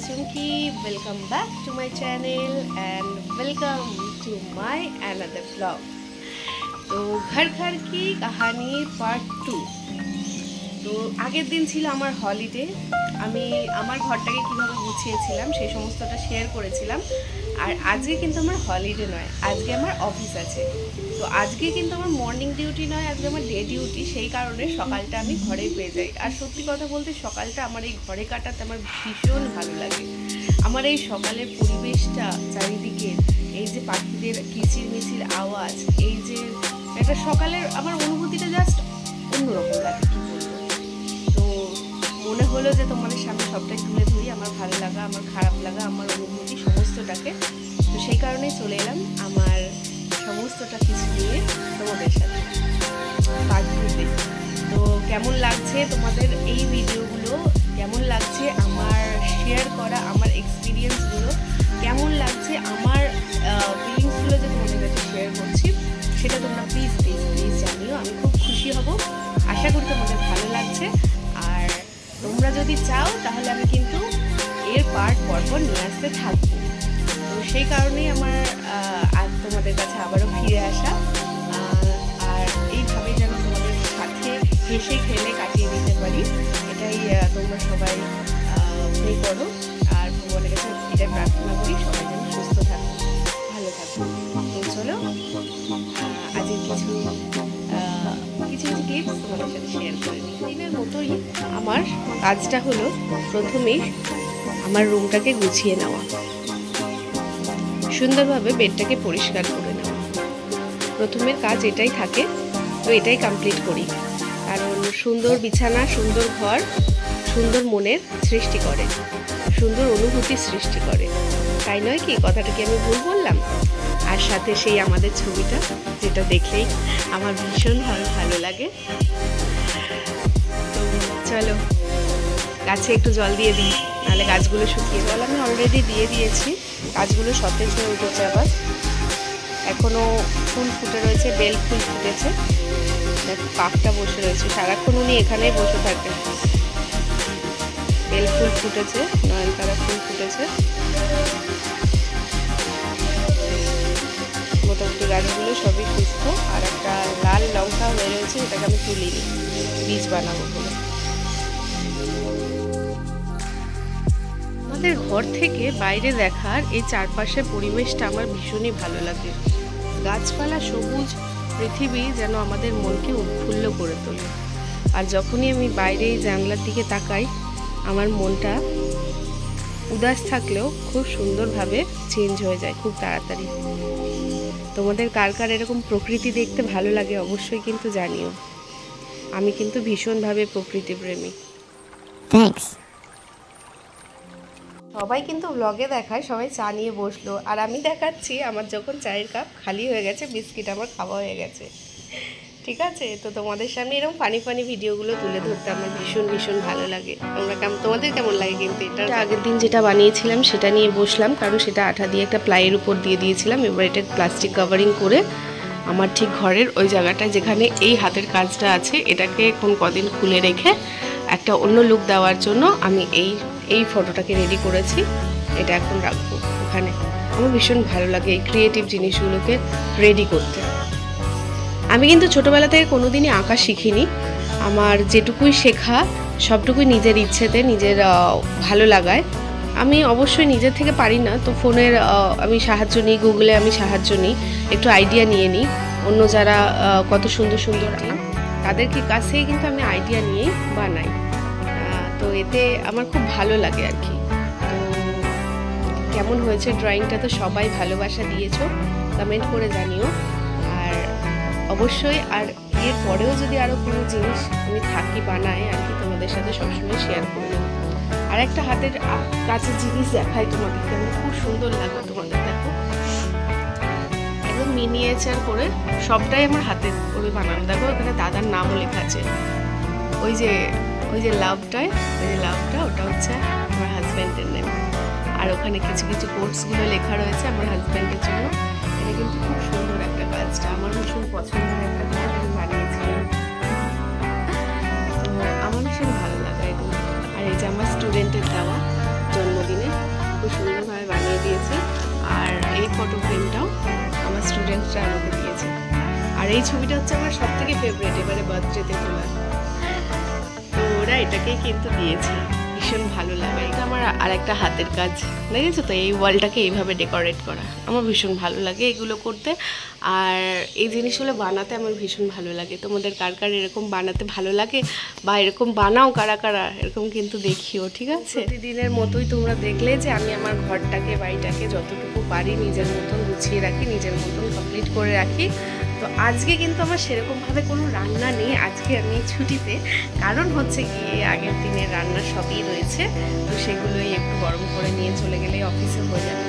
Chunky. Welcome back to my channel and welcome to my another vlog. तो घर घर की कहानी पार्ट 2। তো আগের দিন ছিল আমার হলিডে। আমি আমার ঘরটাকে কিভাবে গুছিয়েছিলাম সেই সমস্তটা শেয়ার করেছিলাম। আর আজকে কিন্তু আমার হলিডে নয়, আজকে আমার অফিস আছে। তো আজকে কিন্তু আমার মর্নিং ডিউটি নয়, আজকে আমার ডে ডিউটি। সেই কারণে সকালটা আমি ঘরে পেয়ে যাই। আর সত্যি কথা বলতে সকালটা আমার এই ঘরে কাটাতে আমার ভীষণ ভালো লাগে। আমার এই সকালের পরিবেশটা, চারিদিকে এই যে পাখিদের কিচিরমিচির আওয়াজ, এই যে একটা সকালের আমার অনুভূতিটা জাস্ট অন্যরকম লাগে, কি বলবো। তো মনে হলো যে তোমাদের সামনে সবটাই তুলে ধরি, আমার ভালো লাগা, আমার খারাপ লাগা, আমার অনুভূতি সমস্তটাকে। তো সেই কারণেই চলে এলাম আমার সমস্তটা কিছু নিয়ে তোমাদের সাথে পার্ট 2-তে। তো কেমন লাগছে তোমাদের এই ভিডিওগুলো, কেমন লাগছে আমার শেয়ার করা আমার এক্সপিরিয়েন্সগুলো, কেমন লাগছে আমার ফিলিংসগুলো যে তোমাদের কাছে শেয়ার করছি, সেটা তোমরা প্লিজ প্লিজ প্লিজ জানিও। আমি খুব খুশি হব, আশা করি তোমাদের ভালো লাগছে। আর তোমরা যদি চাও তাহলে আমি কিন্তু এর পার্ট পরপর নিয়ে আসতে থাকবো। তো সেই কারণেই আমার আজ তোমাদের কাছে আবারও ফিরে আসা। আর এইভাবে যেন তোমাদের সাথে হেসে খেলে কাটিয়ে দিতে পারি, এটাই তোমরা সবাই প্রে করো। আর ভগবানের কাছে এটাই প্রার্থনা করি, সবাই যেন সুস্থ থাকো, ভালো থাকো। তো চলো আজকে কিছু ক্লিপস তোমাদের সাথে শেয়ার করে নিই। দিনের মতোই আমার কাজটা হলো প্রথমেই আমার রুমটাকে গুছিয়ে নেওয়া, সুন্দরভাবে বেডটাকে পরিষ্কার করে নেওয়া। প্রথমের কাজ এটাই থাকে, তো এটাই কমপ্লিট করি। কারণ সুন্দর বিছানা, সুন্দর ঘর সুন্দর মনের সৃষ্টি করে, সুন্দর অনুভূতির সৃষ্টি করে, তাই নয় কি? কথাটা কি আমি ভুল বললাম? আর সাথে সেই আমাদের ছবিটা, যেটা দেখলেই আমার ভীষণ ভালো লাগে। তো চলো গাছে একটু জল দিয়ে দিই, নাহলে গাছগুলো শুকিয়ে। জল আমি অলরেডি দিয়ে দিয়েছি, গাছগুলো সতেজ হয়ে উঠেছে। আবার এখনও ফুল ফুটে রয়েছে, বেল ফুল ফুটেছে। দেখো কাকটা বসে রয়েছে, সারাক্ষণ উনি এখানেই বসে থাকেন। বেল ফুল ফুটেছে, নয়নতারা ফুল ফুটেছে। মোটামুটি গাছগুলো সবই সুস্থ। আর একটা লাল লঙ্কা হয়ে রয়েছে, এটাকে আমি তুলিনি, বীজ বানাবো বলে। আমাদের ঘর থেকে বাইরে দেখার এই চারপাশের পরিবেশটা আমার ভীষণই ভালো লাগে। গাছপালা, সবুজ পৃথিবী যেন আমাদের মনকে উৎফুল্ল করে তোলে। আর যখনই আমি বাইরে এই জানলার দিকে তাকাই, আমার মনটা উদাস থাকলেও খুব সুন্দরভাবে চেঞ্জ হয়ে যায় খুব তাড়াতাড়ি। তোমাদের কার কার এরকম প্রকৃতি দেখতে ভালো লাগে অবশ্যই কিন্তু জানিও। আমি কিন্তু ভীষণভাবে প্রকৃতি প্রেমী। থ্যাঙ্কস। সবাই কিন্তু ব্লগে দেখায় সবাই চা নিয়ে বসলো, আর আমি দেখাচ্ছি আমার যখন চায়ের কাপ খালি হয়ে গেছে, বিস্কিট আমার খাওয়া হয়ে গেছে। ঠিক আছে, তো তোমাদের সামনে এরকম ফানি ভিডিওগুলো তুলে ধরতে আমার ভীষণ ভালো লাগে। তোমাদের কেমন লাগে কিন্তু এটা? আগের দিন যেটা বানিয়েছিলাম সেটা নিয়ে বসলাম, কারণ সেটা আঠা দিয়ে একটা প্লাইয়ের উপর দিয়ে দিয়েছিলাম। এবার এটা প্লাস্টিক কাভারিং করে আমার ঠিক ঘরের ওই জায়গাটায় যেখানে এই হাতের কাজটা আছে, এটাকে এখন কদিন খুলে রেখে একটা অন্য লুক দেওয়ার জন্য আমি এই ফটোটাকে রেডি করেছি। এটা এখন রাখবো ওখানে। আমার ভীষণ ভালো লাগে এই ক্রিয়েটিভ জিনিসগুলোকে রেডি করতে। আমি কিন্তু ছোটোবেলা থেকে কোনোদিনই আঁকা শিখিনি। আমার যেটুকুই শেখা সবটুকুই নিজের ইচ্ছেতে, নিজের ভালো লাগায়। আমি অবশ্যই নিজের থেকে পারি না, তো ফোনের আমি সাহায্য নিই, গুগলে আমি সাহায্য নিই, একটু আইডিয়া নিয়ে নিই। অন্য যারা কত সুন্দর তাদেরকে কাছ থেকে কিন্তু আমি আইডিয়া নিয়েই বানাই। তো এতে আমার খুব ভালো লাগে আর কি। তো কেমন হয়েছে ড্রয়িংটা? তো সবাই ভালোবাসা দিয়েছো, কমেন্ট করে জানিও। আর অবশ্যই আর এর পরেও যদি আরও কোনো জিনিস আমি থাকি বানাই আর কি, তোমাদের সাথে সবসময় শেয়ার করে নেব। আর একটা হাতের কাছের জিনিস দেখাই তোমাদেরকে, আমার খুব সুন্দর লাগে। তোমাদের দেখো, একদম মিনিয়েচার করে সবটাই আমার হাতে করে বানানো। দেখো এখানে দাদার নামও লেখা আছে। ওই যে লাভটা, ওটা হচ্ছে আমার হাজব্যান্ডের নেম। আর ওখানে কিছু কোটসগুলো লেখা রয়েছে আমার হাজব্যান্ডের জন্য। এটা কিন্তু খুব সুন্দর একটা কাজটা, আমার ভীষণ পছন্দের একটা কাজ আমি বানিয়েছিলাম। আমার ভীষণ ভালো লাগে এগুলো। আর এই যে আমার স্টুডেন্টের দেওয়া জন্মদিনে এই ছবিটা হচ্ছে আমার সব থেকে ফেভারিট এবারে বার্থডেতে তোলা। তো ওরা এটাকেই কিন্তু দিয়েছে, ভীষণ ভালো লাগে। এটা আমার আর একটা হাতের কাজ, দেখেছো তো, এই ওয়ালটাকে এইভাবে ডেকোরেট করা আমার ভীষণ ভালো লাগে এগুলো করতে। আর এই জিনিসগুলো বানাতে আমার ভীষণ ভালো লাগে। তোমাদের কার কার এরকম বানাতে ভালো লাগে বা এরকম বানাও কারা কারা, এরকম কিন্তু দেখিও, ঠিক আছে? প্রতিদিনের মতোই তোমরা দেখলে যে আমি আমার ঘরটাকে বাড়িটাকে যতটুকু পারি নিজের মতন গুছিয়ে রাখি, নিজের মতন কমপ্লিট করে রাখি। তো আজকে কিন্তু আমার সেরকমভাবে কোনো রান্না নেই, আজকে আমি ছুটিতে। কারণ হচ্ছে গিয়ে আগের দিনের রান্না সবই রয়েছে, তো সেগুলোই একটু গরম করে নিয়ে চলে গেলেই অফিসে হয়ে যাবে।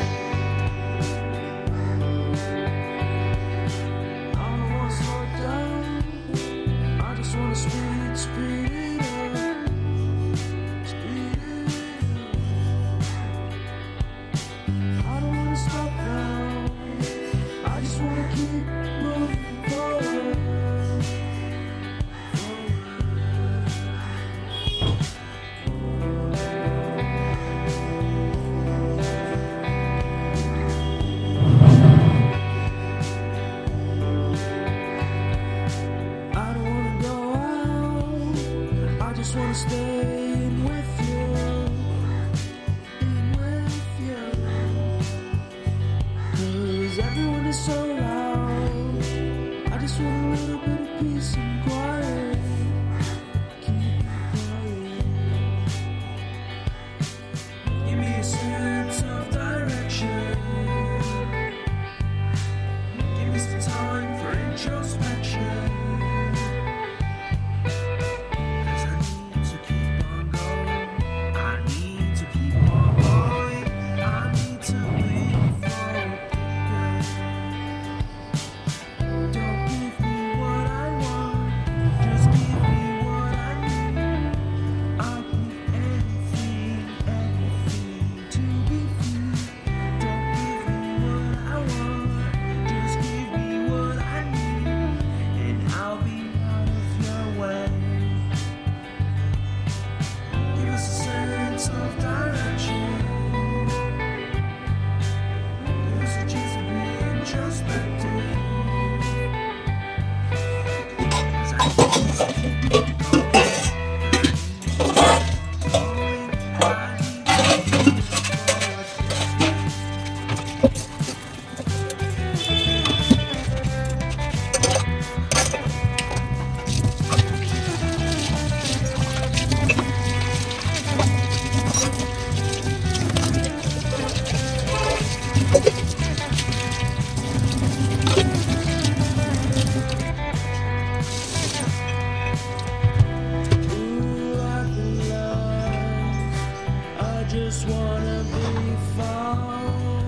Just wanna be found.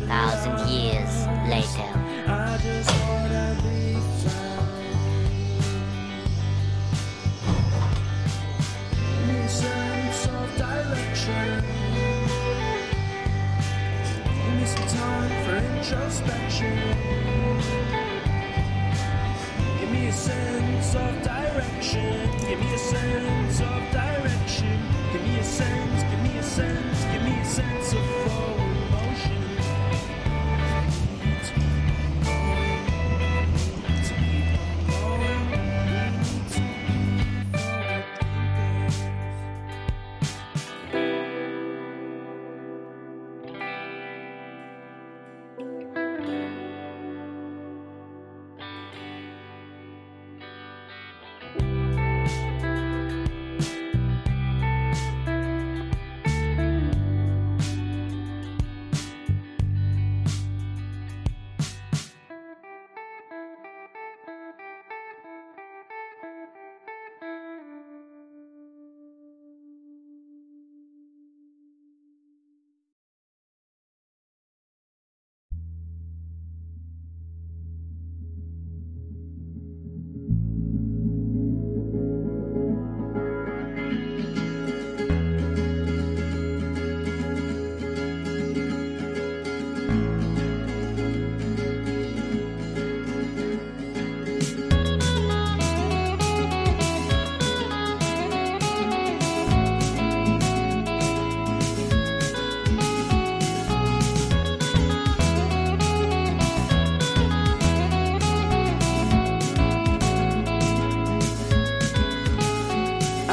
1,000 years later. I just wanna be found. Give me a sense of direction. Give me some time for introspection. Give me a sense of direction. Give me a sense of direction. Give me a sense, give me a sense, give me a sense of forward motion.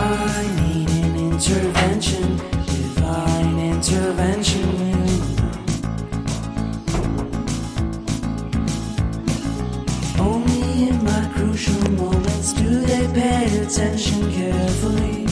I need an intervention, divine intervention. Only in my crucial moments do they pay attention carefully.